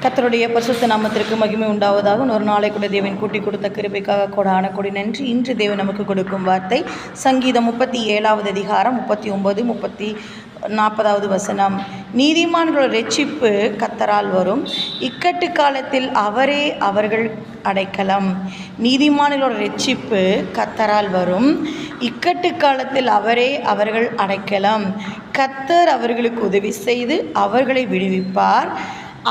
கர்த்தருடைய பரிசுத்த நாமத்திற்கு மகிமை உண்டாவதாக. ஒரு நாளை கூட தேவன் கூட்டி கொடுத்த கிருபைக்காக கொடான கொடி நன்றி. இன்று தேவன் நமக்கு கொடுக்கும் வார்த்தை சங்கீதம் 37வது அதிகாரம் 39 40வது வசனம். நீதிமான்களோட இரட்சிப்பு கர்த்தரால் வரும், இக்கட்டு காலத்தில் அவரே அவர்கள் அடைக்கலம். நீதிமான்களோட இரட்சிப்பு கர்த்தரால் வரும், இக்கட்டு காலத்தில் அவரே அவர்கள் அடைக்கலம். கர்த்தர் அவர்களுக்கு உதவி செய்து அவர்களை விடுவிப்பார்.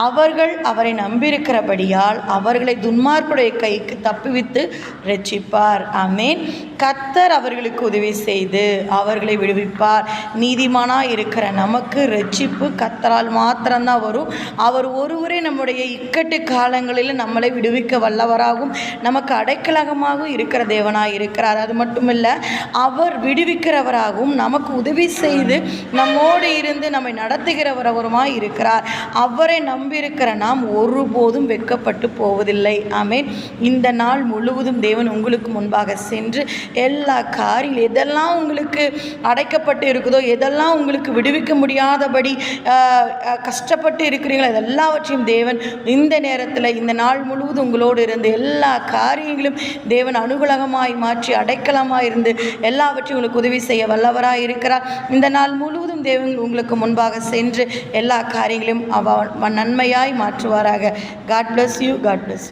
அவர்கள் அவரை நம்பியிருக்கிறபடியால் அவர்களை துன்மார்க்குடைய கைக்கு தப்புவித்து இரட்சிப்பார். ஆமென். கர்த்தர் அவர்களுக்கு உதவி செய்து அவர்களை விடுவிப்பார். நீதிமானாக இருக்கிற நமக்கு இரட்சிப்பு கர்த்தரால் மாத்திரம்தான் வரும். அவர் ஒருவரே நம்முடைய இக்கட்டு காலங்களில் நம்மளை விடுவிக்க வல்லவராகவும் நமக்கு அடைக்கலகமாகவும் இருக்கிற தேவனாக இருக்கிறார். அது மட்டுமில்லை, அவர் விடுவிக்கிறவராகவும் நமக்கு உதவி செய்து நம்மோடு இருந்து நம்மை நடத்துகிறவரவருமாய் இருக்கிறார். அவரை நம்பியிருக்கிற நாம் ஒருபோதும் வெட்கப்பட்டு போவதில்லை. ஆமென். இந்த நாள் முழுவதும் தேவன் உங்களுக்கு முன்பாக சென்று எல்லா காரியம் எதெல்லாம் உங்களுக்கு அடைக்கப்பட்டு இருக்குதோ, எதெல்லாம் உங்களுக்கு விடுவிக்க முடியாதபடி கஷ்டப்பட்டு இருக்கிறீங்களோ, அதெல்லாவற்றையும் தேவன் இந்த நேரத்தில் இந்த நாள் முழுவதும் உங்களோடு இருந்து எல்லா காரியங்களும் தேவன் அனுகூலமாய் மாற்றி அடைக்கலமாக இருந்து எல்லாவற்றையும் உங்களுக்கு உதவி செய்ய வல்லவராக இருக்கிறார். இந்த நாள் முழுவதும் தேவன் உங்களுக்கு முன்பாக சென்று எல்லா காரியங்களையும் நன்மையாய் மாற்றுவாராக. God bless you. God bless you.